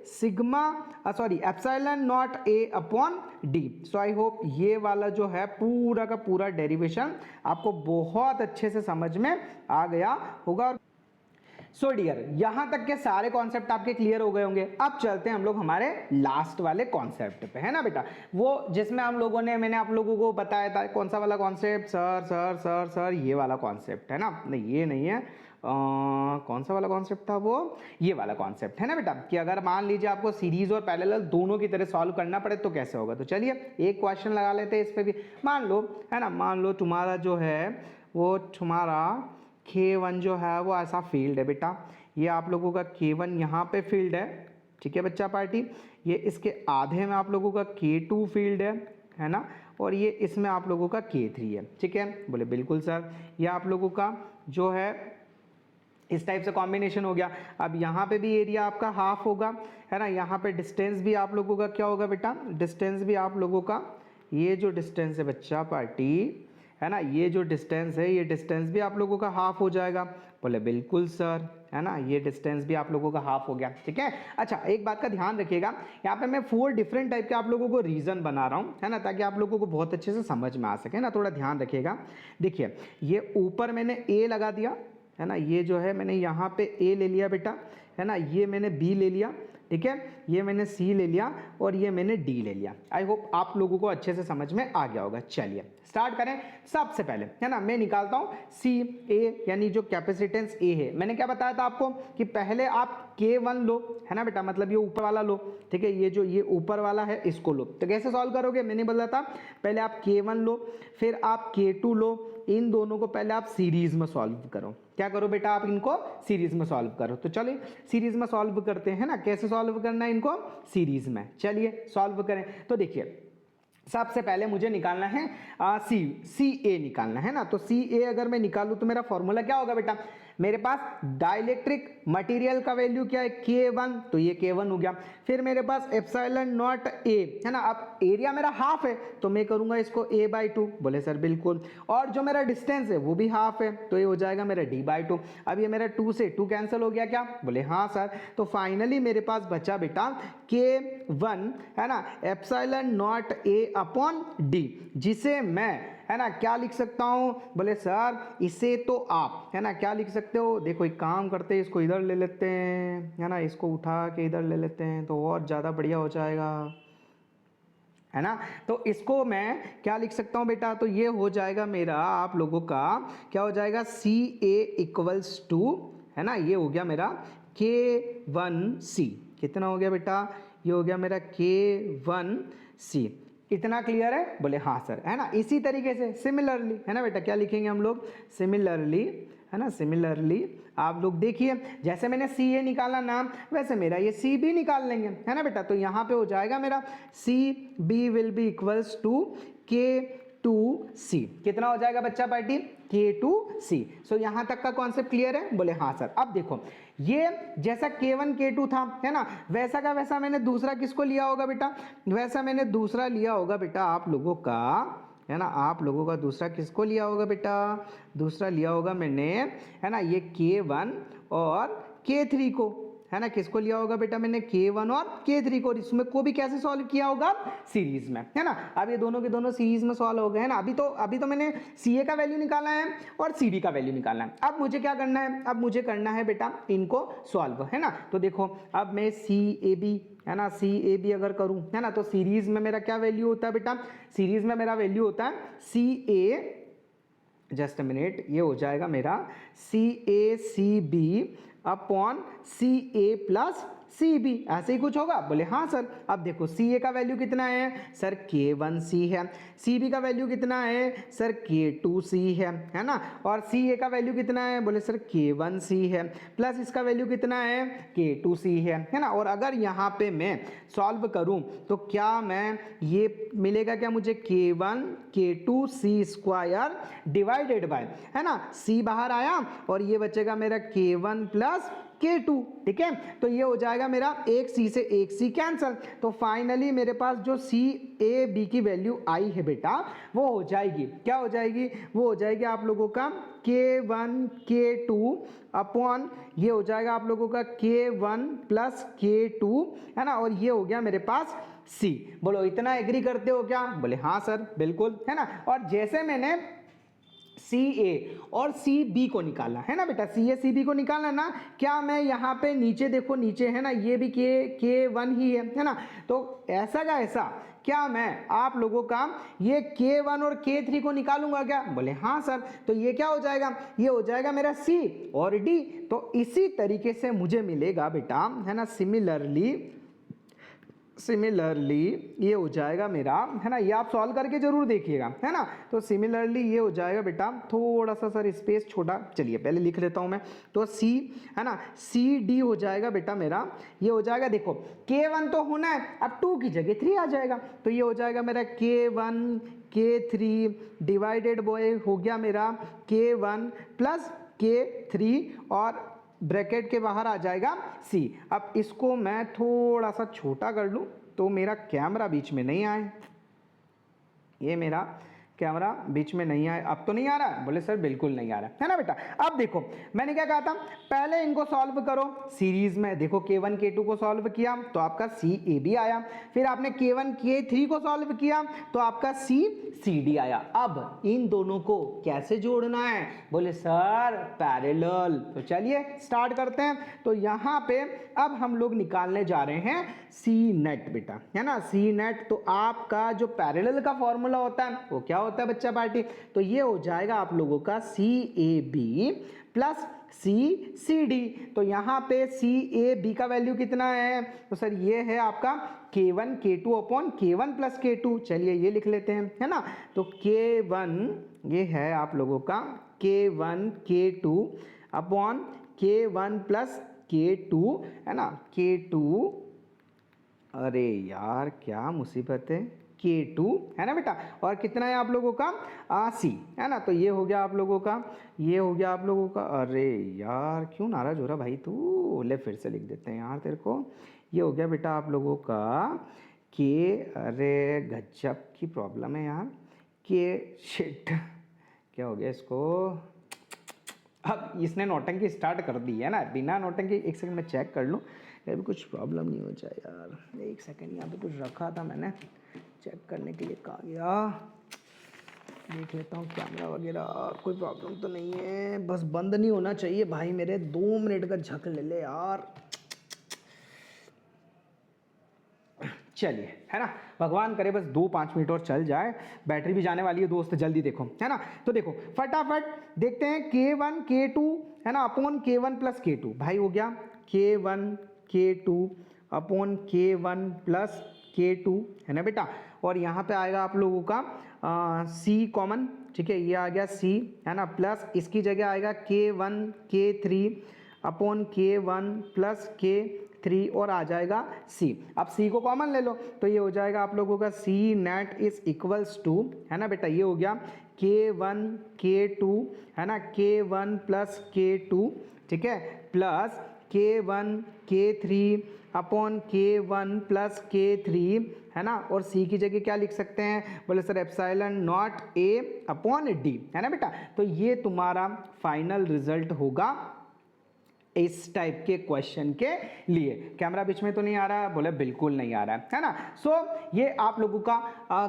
sigma sorry epsilon naught A upon D। So I hope ये वाला जो है पूरा का पूरा डेरिवेशन आपको बहुत अच्छे से समझ में आ गया होगा। सो डियर, यहाँ तक के सारे कॉन्सेप्ट आपके क्लियर हो गए होंगे। अब चलते हैं हम लोग हमारे लास्ट वाले कॉन्सेप्ट पे, है ना बेटा, वो जिसमें हम लोगों ने, मैंने आप लोगों को बताया था कौन सा वाला कॉन्सेप्ट, सर ये वाला कॉन्सेप्ट, है ना, नहीं ये नहीं है, कौन सा वाला कॉन्सेप्ट था वो, ये वाला कॉन्सेप्ट, है ना बेटा, कि अगर मान लीजिए आपको सीरीज और पैरेलल दोनों की तरह सॉल्व करना पड़े तो कैसे होगा। तो चलिए एक क्वेश्चन लगा लेते हैं इस पे भी। मान लो, है ना, मान लो तुम्हारा जो है वो तुम्हारा K1 जो है वो ऐसा फील्ड है बेटा, ये आप लोगों का K1 यहाँ पे फील्ड है, ठीक है बच्चा पार्टी, ये इसके आधे में आप लोगों का K2 फील्ड है ना, और ये इसमें आप लोगों का K3 है, ठीक है। बोले बिल्कुल सर, ये आप लोगों का जो है इस टाइप से कॉम्बिनेशन हो गया। अब यहाँ पे भी एरिया आपका हाफ होगा, है ना, यहाँ पे डिस्टेंस भी आप लोगों का क्या होगा बेटा, डिस्टेंस भी आप लोगों का, ये जो डिस्टेंस है बच्चा पार्टी, है ना, ये जो डिस्टेंस है, ये डिस्टेंस भी आप लोगों का हाफ हो जाएगा। बोले बिल्कुल सर, है ना, ये डिस्टेंस भी आप लोगों का हाफ हो गया, ठीक है। अच्छा एक बात का ध्यान रखिएगा, यहाँ पे मैं 4 डिफरेंट टाइप के आप लोगों को रीजन बना रहा हूँ, है ना, ताकि आप लोगों को बहुत अच्छे से समझ में आ सके ना, थोड़ा ध्यान रखिएगा। देखिए ये ऊपर मैंने A लगा दिया, है ना, ये जो है मैंने यहाँ पे A ले लिया बेटा, है ना, ये मैंने B ले लिया, ठीक है, ये मैंने C ले लिया, और ये मैंने D ले लिया। आई होप आप लोगों को अच्छे से समझ में आ गया होगा। चलिए स्टार्ट करें। सबसे पहले, है ना, मैं निकालता हूँ CA, यानी जो कैपेसिटेंस A है। मैंने क्या बताया था आपको कि पहले आप K1 लो, है ना बेटा, मतलब ये ऊपर वाला लो, ठीक है, ये जो ये ऊपर वाला है इसको लो। तो कैसे सॉल्व करोगे, मैंने बोला था पहले आप K1 लो, फिर आप K2 लो, इन दोनों को पहले आप सीरीज में सॉल्व करो। क्या करो बेटा, आप इनको सीरीज में सॉल्व करो। तो चलिए सीरीज में सॉल्व करते हैं ना, कैसे सॉल्व करना है इनको, सीरीज में। चलिए सॉल्व करें। तो देखिए सबसे पहले मुझे निकालना है CA निकालना है ना। तो CA अगर मैं निकालूं तो मेरा फॉर्मूला क्या होगा बेटा, मेरे पास डाइलेक्ट्रिक मटेरियल का वैल्यू क्या है K1, तो ये K1 हो गया। फिर मेरे पास एप्सिलॉन नॉट A, है ना, अब एरिया मेरा हाफ है तो मैं करूंगा इसको A/2। बोले सर बिल्कुल। और जो मेरा डिस्टेंस है वो भी हाफ है, तो ये हो जाएगा मेरा D/2। अब ये मेरा 2 से 2 कैंसिल हो गया क्या, बोले हाँ सर। तो फाइनली मेरे पास बचा बेटा K1, है ना, epsilon naught A upon D, जिसे मैं, है ना, क्या लिख सकता हूं, बोले सर इसे तो आप, है ना, क्या लिख सकते हो, देखो एक काम करते हैं, इसको इधर ले लेते हैं, है ना, इसको उठा के इधर ले लेते हैं तो और ज़्यादा बढ़िया हो जाएगा, है ना। तो इसको मैं क्या लिख सकता हूं बेटा, तो ये हो जाएगा मेरा आप लोगों का क्या हो जाएगा, CA इक्वल्स टू, है ना, ये हो गया मेरा K1C। कितना हो गया बेटा, ये हो गया मेरा K1C। इतना क्लियर है, बोले हाँ सर, है ना। इसी तरीके से सिमिलरली, है ना बेटा, क्या लिखेंगे हम लोग, सिमिलरली, है ना, सिमिलरली आप लोग देखिए जैसे मैंने CA निकाला नाम, वैसे मेरा ये CB निकाल लेंगे, है ना बेटा। तो यहाँ पे हो जाएगा मेरा CB will be equals to K2C। कितना हो जाएगा बच्चा पार्टी? K2C। सो यहाँ तक का कॉन्सेप्ट क्लियर है? बोले हाँ सर। अब देखो ये जैसा K1 K2 था, है ना, वैसा का वैसा मैंने दूसरा किसको लिया होगा बेटा? वैसा मैंने दूसरा लिया होगा बेटा आप लोगों का, है ना, आप लोगों का दूसरा किसको लिया होगा बेटा? दूसरा लिया होगा मैंने, है ना, ये K1 और K3 को, है ना, किसको लिया होगा बेटा मैंने? K1 और K3 को। इसमें को भी कैसे सॉल्व किया होगा? सीरीज में, है ना। अब ये दोनों के दोनों सीरीज में सॉल्व हो गए, है ना। अभी तो मैंने CA का वैल्यू निकाला है और CD का वैल्यू निकालना है। अब मुझे क्या करना है? अब मुझे करना है बेटा इनको सॉल्व, है ना। तो देखो अब मैं CAB, है ना, CAB अगर करूं, है ना, तो सीरीज में मेरा क्या वैल्यू होता है बेटा? सीरीज में मेरा वैल्यू होता है CA, जस्ट अ मिनट, ये हो जाएगा मेरा CACB upon CA plus CB, ऐसे ही कुछ होगा? बोले हाँ सर। अब देखो CA का वैल्यू कितना है सर? K1C है। CB का वैल्यू कितना है सर? K2C है ना। और CA का वैल्यू कितना है? बोले सर K1C है, प्लस इसका वैल्यू कितना है? K2C है ना। और अगर यहाँ पे मैं सॉल्व करूँ तो क्या मैं ये मिलेगा क्या मुझे? K1 K2C square divided by, है ना, C बाहर आया और ये बचेगा मेरा K1 प्लस K2, ठीक है। तो ये हो जाएगा मेरा एक C से एक C कैंसल। तो फाइनली मेरे पास जो CAB की वैल्यू आई है बेटा वो हो जाएगी, क्या हो जाएगी? वो हो जाएगी आप लोगों का K1 K2 अपॉन ये हो जाएगा आप लोगों का K1 प्लस K2, है ना। और ये हो गया मेरे पास C। बोलो इतना एग्री करते हो क्या? बोले हाँ सर बिल्कुल, है ना। और जैसे मैंने CA और CB को निकाला, है ना बेटा, CA CB को निकाला ना, क्या मैं यहाँ पे नीचे देखो, नीचे है ना, ये भी K1 ही है ना। तो ऐसा का ऐसा क्या मैं आप लोगों का ये K1 और K3 को निकालूंगा क्या? बोले हाँ सर। तो ये क्या हो जाएगा? ये हो जाएगा मेरा C और D। तो इसी तरीके से मुझे मिलेगा बेटा, है ना, सिमिलरली ये हो जाएगा मेरा, है ना, ये आप सॉल्व करके जरूर देखिएगा, है ना। तो सिमिलरली ये हो जाएगा बेटा, थोड़ा सा सर स्पेस छोटा, चलिए पहले लिख लेता हूँ मैं। तो C, है ना, CD हो जाएगा बेटा मेरा, ये हो जाएगा, देखो K1 तो होना है, अब 2 की जगह 3 आ जाएगा। तो ये हो जाएगा मेरा K1 K3 डिवाइडेड बाय हो गया मेरा K1 प्लस K3 और ब्रैकेट के बाहर आ जाएगा C। अब इसको मैं थोड़ा सा छोटा कर लूँ तो मेरा कैमरा बीच में नहीं आए, ये मेरा कैमरा बीच में नहीं आए। अब तो नहीं आ रहा है? बोले सर बिल्कुल नहीं आ रहा है ना बेटा। अब देखो मैंने क्या कहा था, पहले इनको सॉल्व करो सीरीज में। देखो K1 K2 को सॉल्व किया तो आपका CAB आया, फिर आपने K1 K3 को सॉल्व किया तो आपका CD आया। अब इन दोनों को कैसे जोड़ना है? बोले सर पैरेलल। तो चलिए स्टार्ट करते हैं। तो यहाँ पे अब हम लोग निकालने जा रहे हैं C नेट बेटा, है ना, C नेट। तो आपका जो पैरेलल का फॉर्मूला होता है वो क्या होता है बच्चा पार्टी? तो ये हो जाएगा आप लोगों का CAB प्लस CD। तो यहाँ पे CAB का वैल्यू कितना है? तो सर ये है आपका K1 K2 upon K1 plus K2। चलिए ये लिख लेते हैं, है ना। तो K1 ये है आप लोगों का K1 K2 upon K1 plus K2, है ना, K2, अरे यार क्या मुसीबत है, K2, है ना बेटा। और कितना है आप लोगों का? C, है ना। तो ये हो गया आप लोगों का, ये हो गया आप लोगों का, अरे यार क्यों नाराज हो रहा भाई तू? ले फिर से लिख देते हैं यार तेरे को। ये हो गया बेटा आप लोगों का अरे गजब की प्रॉब्लम है यार, शिट, क्या हो गया इसको? अब इसने नौटंकी स्टार्ट कर दी है ना, बिना नौटंकी। एक सेकंड में चेक कर लूँ अभी कुछ प्रॉब्लम नहीं हो जाए यार। एक सेकंड, यहाँ पे कुछ रखा था मैंने, चेक करने के लिए कहा गया, देख लेता हूँ कैमरा वगैरह, कोई प्रॉब्लम तो नहीं है, बस बंद नहीं होना चाहिए भाई मेरे। 2 मिनट का झक ले ले यार। चलिए, है ना, भगवान करे बस 2-5 मिनट और चल जाए, बैटरी भी जाने वाली है दोस्त, जल्दी देखो, है ना। तो देखो फटाफट देखते हैं K1 K2, है ना, अपॉन K1 प्लस K2। भाई हो गया K1 K2 upon K1 plus K2, है ना बेटा। और यहाँ पे आएगा आप लोगों का C कॉमन, ठीक है, ये आ गया C, है ना, प्लस इसकी जगह आएगा K1 K3 upon K1 plus K3 3 और आ जाएगा C। अब C को कॉमन ले लो तो ये हो जाएगा आप लोगों का C net is equals to, है ना बेटा, ये हो गया K1 K2, है ना, K1 प्लस K2, ठीक है, plus K1 K3 upon K1 plus K3, है ना, और C की जगह क्या लिख सकते हैं, बोले sir epsilon naught A upon D, है ना बेटा। तो ये तुम्हारा फाइनल रिजल्ट होगा इस टाइप के क्वेश्चन के लिए। कैमरा बीच में तो नहीं आ रहा है, बोले बिल्कुल नहीं आ रहा है ना। सो ये आप लोगों का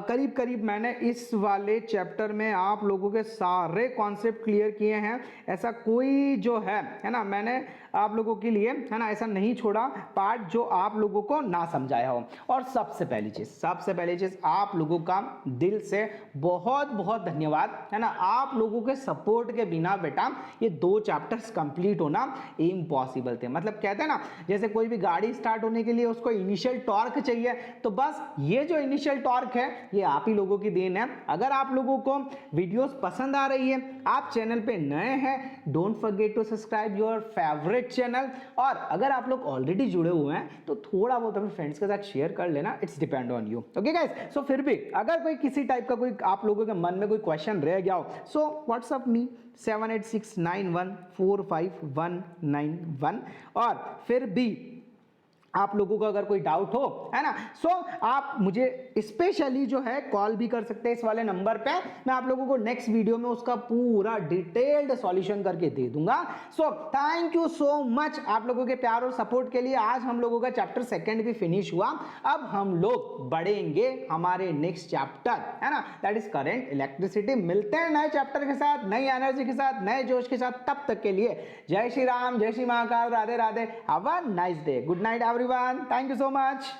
करीब करीब मैंने इस वाले चैप्टर में आप लोगों के सारे कॉन्सेप्ट क्लियर किए हैं। ऐसा कोई जो है ना, मैंने आप लोगों के लिए, है ना, ऐसा नहीं छोड़ा पार्ट जो आप लोगों को ना समझाया हो। और सबसे पहली चीज आप लोगों का दिल से बहुत बहुत धन्यवाद, है ना। आप लोगों के सपोर्ट के बिना बेटा ये 2 चैप्टर्स कंप्लीट होना इम्पॉसिबल थे। मतलब कहते हैं ना, जैसे कोई भी गाड़ी स्टार्ट होने के लिए उसको इनिशियल टॉर्क चाहिए, तो बस ये जो इनिशियल टॉर्क है ये आप ही लोगों की देन है। अगर आप लोगों को वीडियोस पसंद आ रही है, आप चैनल पे नए हैं, don't forget to subscribe your favourite channel. और अगर आप लोग ऑलरेडी जुड़े हुए हैं तो थोड़ा बहुत अपने फ्रेंड्स के साथ शेयर कर लेना, it's depend on you, okay guys. So फिर भी अगर कोई किसी टाइप का कोई आप लोगों के मन में कोई क्वेश्चन रह गया हो, सो व्हाट्सएप मी 7869145191। और फिर भी आप लोगों का अगर कोई डाउट हो, है ना, सो आप मुझे स्पेशली जो है कॉल भी कर सकते हैं इस वाले नंबर पे। मैं आप लोगों को नेक्स्ट वीडियो में उसका पूरा डिटेल्ड सॉल्यूशन करके दे दूंगा। So thank you so much आप लोगों के प्यार और सपोर्ट के लिए। आज हम लोगों का चैप्टर 2 भी फिनिश हुआ। अब हम लोग बढ़ेंगे हमारे नेक्स्ट चैप्टर, है ना, दैट इज करंट इलेक्ट्रिसिटी। मिलते हैं नए चैप्टर के साथ, नई एनर्जी के साथ, नए जोश के साथ। तब तक के लिए जय श्री राम, जय Shri Mahakal, Radhe Radhe, have a nice day, good night everyone, thank you so much.